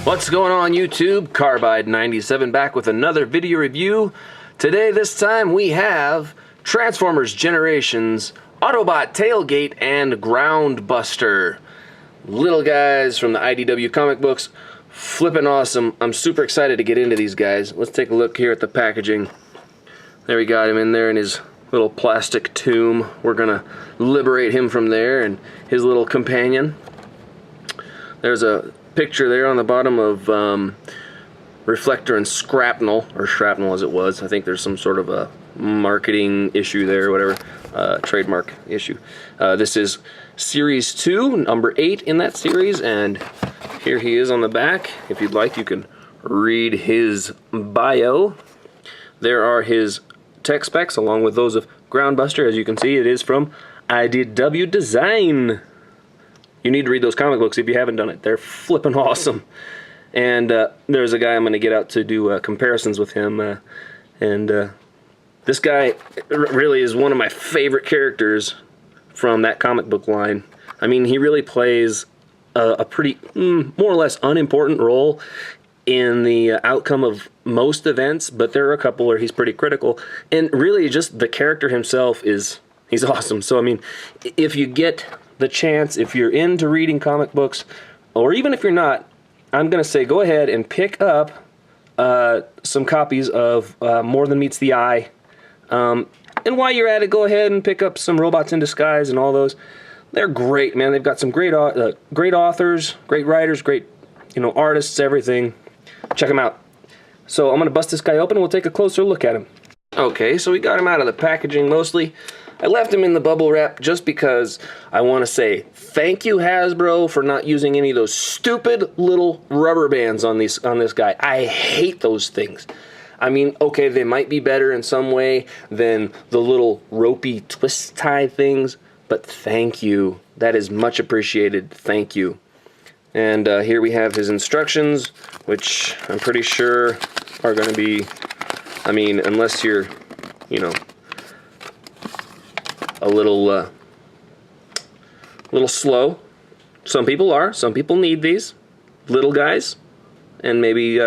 What's going on YouTube? Carbide97 back with another video review. Today, this time, we have Transformers Generations, Autobot Tailgate, and Groundbuster. Little guys from the IDW comic books. Flippin' awesome. I'm super excited to get into these guys. Let's take a look here at the packaging. There we got him in there in his little plastic tomb. We're gonna liberate him from there and his little companion. There's a picture there on the bottom of Reflector and Scrapnel, or Shrapnel as it was. I think there's some sort of a marketing issue there or whatever, trademark issue. This is Series 2, number 8 in that series, and here he is on the back. If you'd like, you can read his bio. There are his tech specs along with those of Groundbuster. As you can see, it is from IDW Design. You need to read those comic books if you haven't done it. They're flippin' awesome. And there's a guy I'm going to get out to do comparisons with him. This guy really is one of my favorite characters from that comic book line. I mean, he really plays a pretty, more or less unimportant role in the outcome of most events, but there are a couple where he's pretty critical. And really, just the character himself he's awesome. So, I mean, if you get the chance, if you're into reading comic books, or even if you're not, I'm going to say go ahead and pick up some copies of More Than Meets the Eye. And while you're at it, go ahead and pick up some Robots in Disguise and all those. They're great, man. They've got some great authors, great writers, great artists, everything. Check them out. So I'm going to bust this guy open and we'll take a closer look at him. Okay, so we got him out of the packaging mostly. I left him in the bubble wrap just because I want to say thank you, Hasbro, for not using any of those stupid little rubber bands on this guy. I hate those things. I mean, okay, they might be better in some way than the little ropey twist tie things, but thank you. That is much appreciated. Thank you. And here we have his instructions, which I'm pretty sure are going to be, I mean, unless you're, a little slow. Some people are. Some people need these. Little guys and maybe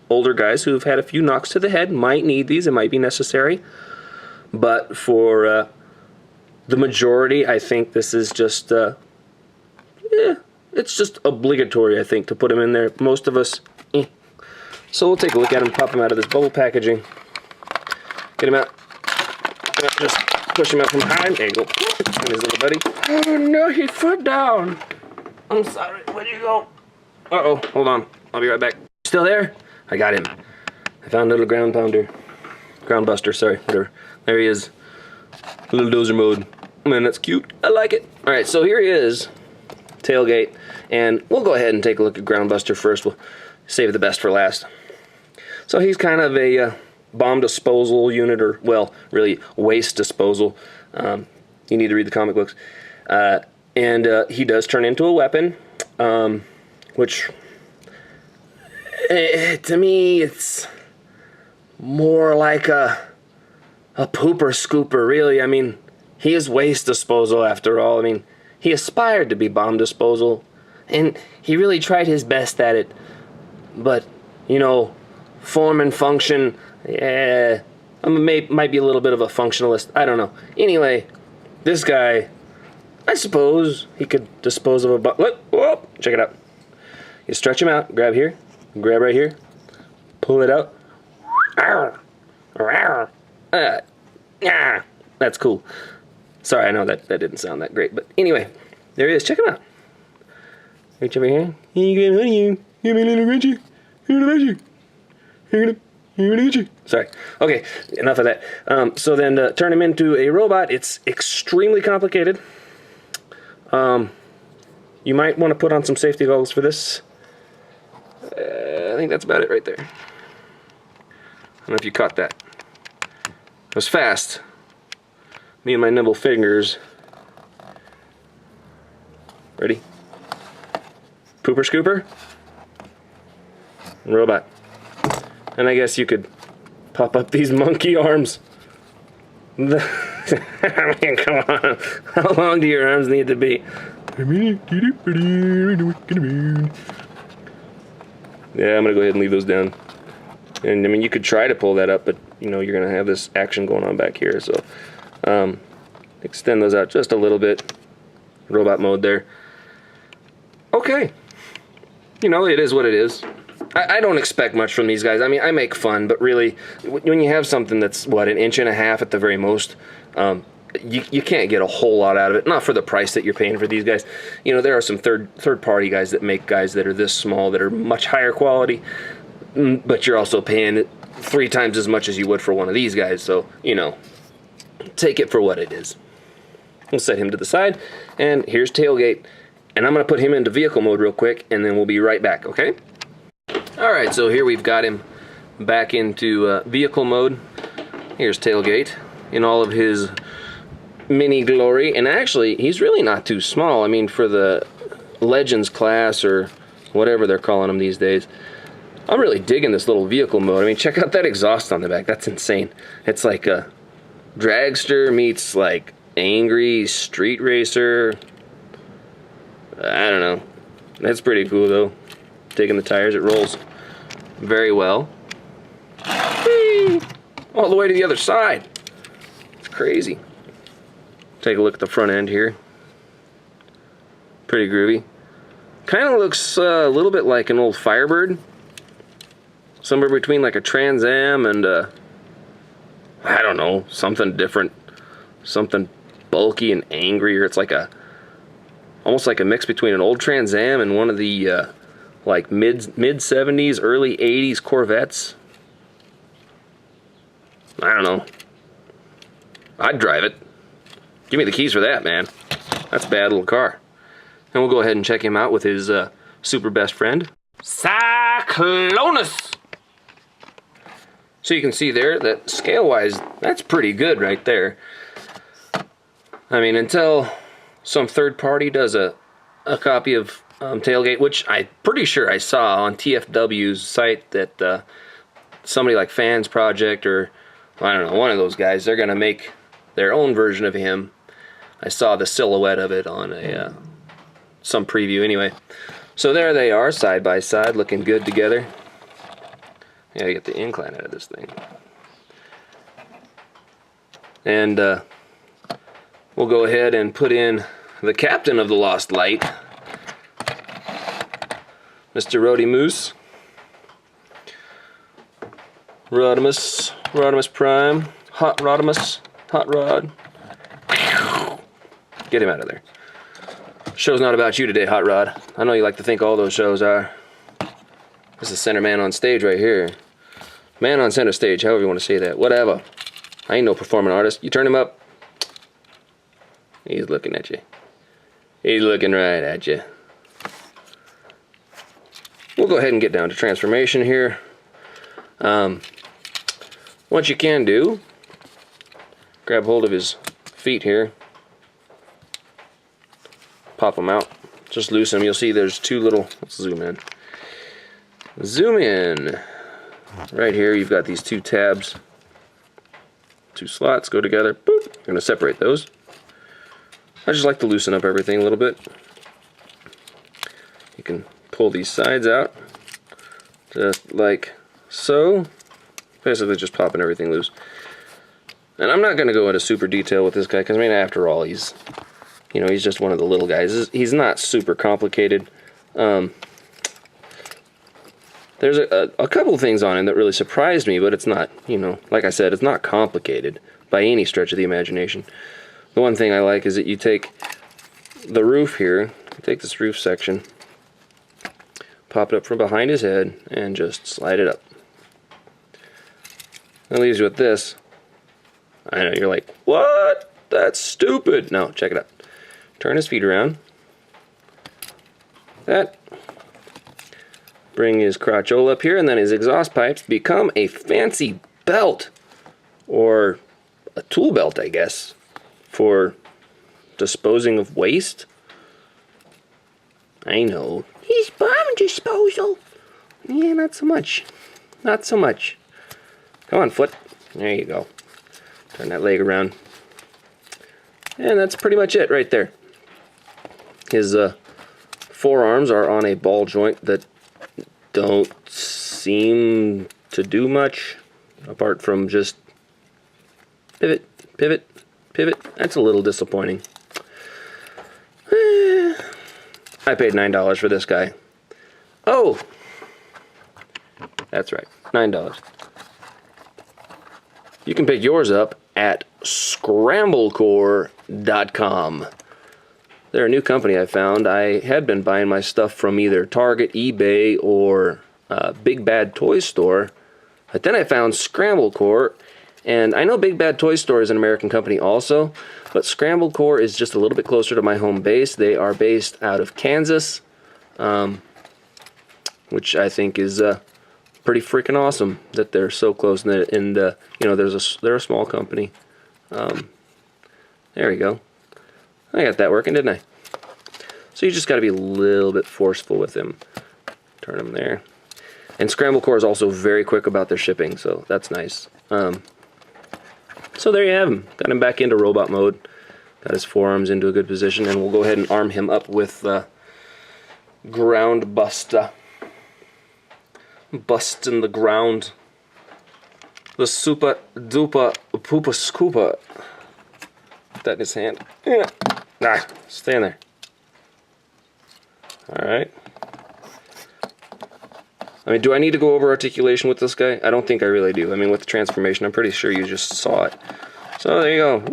older guys who've had a few knocks to the head might need these. It might be necessary. But for the majority, I think this is just, it's just obligatory, I think, to put them in there. Most of us, So we'll take a look at him, pop him out of this bubble packaging. Get him out. Just push him out from behind. There you go. And his little buddy. Oh no, he fell down. I'm sorry. Where'd you go? Uh-oh. Hold on. I'll be right back. Still there? I got him. I found a little Groundbuster, sorry. Whatever. There he is. A little dozer mode. Man, that's cute. I like it. Alright, so here he is. Tailgate. And we'll go ahead and take a look at Groundbuster first. We'll save the best for last. So he's kind of a bomb disposal unit, or, well, really waste disposal. You need to read the comic books. And he does turn into a weapon, which, to me, it's more like a pooper scooper, really. I mean, he is waste disposal after all. I mean, he aspired to be bomb disposal, and he really tried his best at it. But, form and function, yeah, might be a little bit of a functionalist. I don't know. Anyway, this guy, I suppose he could dispose of a look, whoa, check it out. You stretch him out, grab here, grab right here, pull it out. That's cool. Sorry, I know that didn't sound that great, but anyway, there he is. Check him out. Reach over here. Here you go, honey. Give me a little Richie. Here to you. Here to you. Sorry. Okay, enough of that. So then to turn him into a robot, it's extremely complicated. You might want to put on some safety goggles for this. I think that's about it right there. I don't know if you caught that. It was fast. Me and my nimble fingers. Ready? Pooper scooper. And robot. And I guess you could pop up these monkey arms. I mean, come on. How long do your arms need to be? Yeah, I'm gonna go ahead and leave those down. And I mean, you could try to pull that up, but you know, you're gonna have this action going on back here, so extend those out just a little bit. Robot mode there. Okay. You know, it is what it is. I don't expect much from these guys. I mean, I make fun, but really, when you have something that's, what, 1.5 inches at the very most, you can't get a whole lot out of it. Not for the price that you're paying for these guys. You know, there are some third-party guys that make guys that are this small that are much higher quality, but you're also paying 3 times as much as you would for one of these guys. So, you know, take it for what it is. We'll set him to the side, and here's Tailgate. And I'm going to put him into vehicle mode real quick, and then we'll be right back, okay? Alright, so here we've got him back into vehicle mode. Here's Tailgate in all of his mini glory. And actually, he's really not too small. I mean, for the Legends class, or whatever they're calling them these days, I'm really digging this little vehicle mode. I mean, check out that exhaust on the back. That's insane. It's like a dragster meets, like, angry street racer. I don't know. That's pretty cool, though. Taking the tires, it rolls very well. Whee! All the way to the other side. It's crazy. Take a look at the front end here. Pretty groovy. Kind of looks a little bit like an old Firebird. Somewhere between like a Trans Am and I don't know, something different. Something bulky and angry, or it's like a almost like a mix between an old Trans Am and one of the like mid 70s, early 80s Corvettes. I don't know. I'd drive it. Give me the keys for that, man. That's a bad little car. And we'll go ahead and check him out with his super best friend, Cyclonus. So you can see there that scale-wise, that's pretty good right there. I mean, until some third party does a copy of Tailgate, which I'm pretty sure I saw on TFW's site that somebody like Fans Project, or I don't know, one of those guys, they're gonna make their own version of him. I saw the silhouette of it on a some preview anyway. So there they are, side by side, looking good together. Yeah, I get the incline out of this thing. And we'll go ahead and put in the captain of the Lost Light, Mr. Rodimus. Rodimus Prime. Hot Rodimus. Hot Rod. Get him out of there. Show's not about you today, Hot Rod. I know you like to think all those shows are. This is center man on stage right here. Man on center stage, however you want to say that. Whatever. I ain't no performing artist. You turn him up, he's looking at you. He's looking right at you. We'll go ahead and get down to transformation here. What you can do, grab hold of his feet here, pop them out, just loosen them. You'll see there's two little, let's zoom in. Zoom in. Right here you've got these two tabs. Two slots go together. Boop. You're going to separate those. I just like to loosen up everything a little bit. You can pull these sides out just like so. Basically just popping everything loose. And I'm not going to go into super detail with this guy, because I mean, after all, he's, you know, he's just one of the little guys. He's not super complicated. There's a couple of things on him that really surprised me, but it's not, you know, like I said, it's not complicated by any stretch of the imagination. The one thing I like is that you take the roof here, take this roof section, pop it up from behind his head, and just slide it up. That leaves you with this. I know, you're like, what? That's stupid. No, check it out. Turn his feet around. That. Bring his crotchole up here, and then his exhaust pipes become a fancy belt, or a tool belt, I guess, for disposing of waste. I know. He's bomb disposal. Yeah, not so much. Not so much. Come on, foot. There you go. Turn that leg around. And that's pretty much it right there. His forearms are on a ball joint that don't seem to do much apart from just pivot, pivot, pivot. That's a little disappointing. I paid $9 for this guy. Oh! That's right, $9. You can pick yours up at scramblecore.com. They're a new company I found. I had been buying my stuff from either Target, eBay, or Big Bad Toy Store. But then I found Scramblecore, and I know Big Bad Toy Store is an American company also, but Scramblecore is just a little bit closer to my home base. They are based out of Kansas, which I think is pretty freaking awesome that they're so close. And you know, they're a small company. There we go. I got that working, didn't I? So you just got to be a little bit forceful with him. Turn him there. And Scramblecore is also very quick about their shipping, so that's nice. So there you have him. Got him back into robot mode. Got his forearms into a good position, and we'll go ahead and arm him up with ground buster. Busting the ground. The super duper poopa scoopa. Put that in his hand. Yeah. Nah, stay in there. Alright. I mean, do I need to go over articulation with this guy? I don't think I really do. I mean, with the transformation, I'm pretty sure you just saw it. So there you go.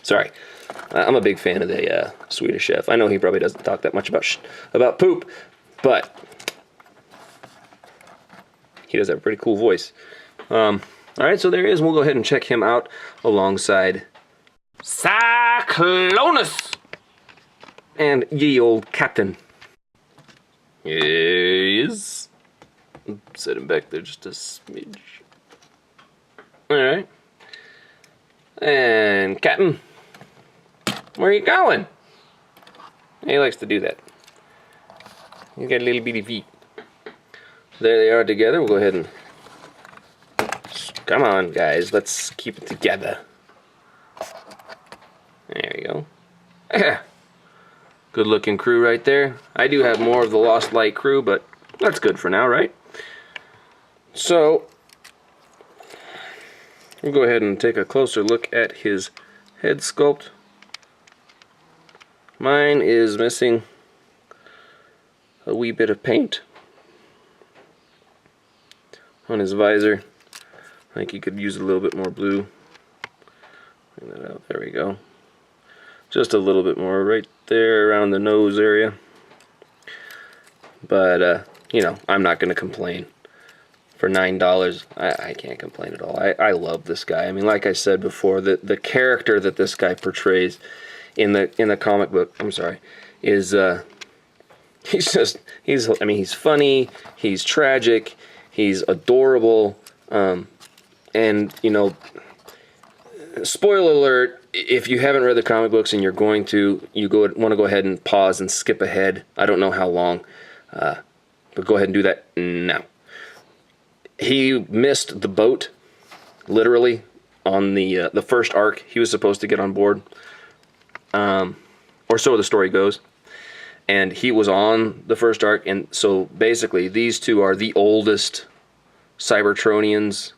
Sorry. I'm a big fan of the Swedish chef. I know he probably doesn't talk that much about poop, but he does have a pretty cool voice. Alright, so there he is. We'll go ahead and check him out alongside Cyclonus and ye old captain. Yes. Set him back there just a smidge. Alright. And Captain, where are you going? He likes to do that. He's got little bitty feet. There they are together. We'll go ahead and... Come on, guys. Let's keep it together. There you go. Good looking crew right there. I do have more of the Lost Light crew, but that's good for now, right? So, we'll go ahead and take a closer look at his head sculpt. Mine is missing a wee bit of paint on his visor. I think he could use a little bit more blue. Bring that out. There we go. Just a little bit more right there around the nose area. But, you know, I'm not going to complain. For $9, I can't complain at all. I love this guy. I mean, like I said before, the character that this guy portrays in the comic book, I'm sorry, is he's funny, he's tragic, he's adorable, and you know, spoiler alert, if you haven't read the comic books and you're going to, want to go ahead and pause and skip ahead. I don't know how long, but go ahead and do that now. He missed the boat, literally, on the first arc. He was supposed to get on board, or so the story goes. And he was on the first arc, and so basically these two are the oldest Cybertronians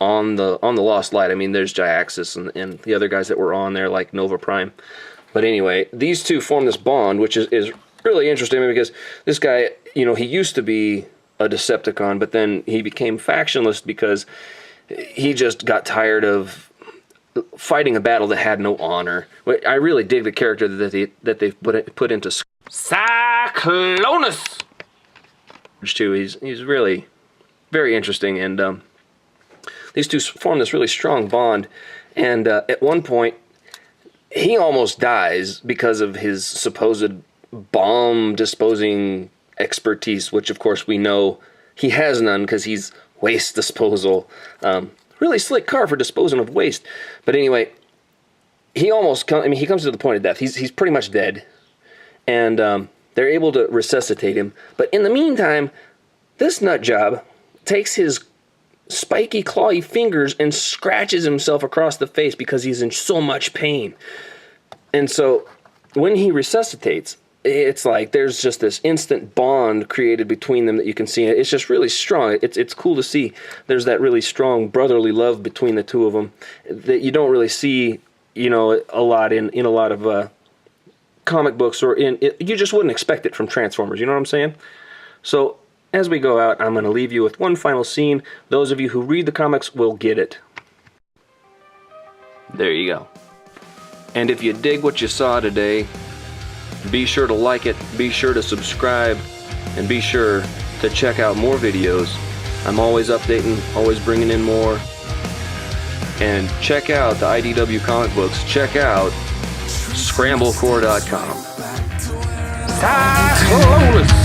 on the Lost Light. I mean, there's Jyaxis and the other guys that were on there, like Nova Prime. But anyway, these two form this bond, which is really interesting because this guy, you know, he used to be a Decepticon, but then he became factionless because he just got tired of fighting a battle that had no honor. I really dig the character that they've put into Cyclonus. Too, he's really very interesting, and these two form this really strong bond. And at one point, he almost dies because of his supposed bomb disposing expertise, which of course we know he has none because he's waste disposal. Really slick car for disposing of waste. But anyway, he comes to the point of death. He's pretty much dead, and they're able to resuscitate him. But in the meantime, this nut job takes his spiky, clawy fingers and scratches himself across the face because he's in so much pain. And so when he resuscitates, it's like there's just this instant bond created between them that you can see. It's just really strong. It's cool to see. There's that really strong brotherly love between the two of them that you don't really see, you know, a lot in a lot of comic books, or you just wouldn't expect it from Transformers. You know what I'm saying? So as we go out, I'm going to leave you with one final scene. Those of you who read the comics will get it. There you go. And if you dig what you saw today, be sure to like it, be sure to subscribe, and be sure to check out more videos. I'm always updating, always bringing in more. And check out the IDW comic books. Check out ScrambleCore.com.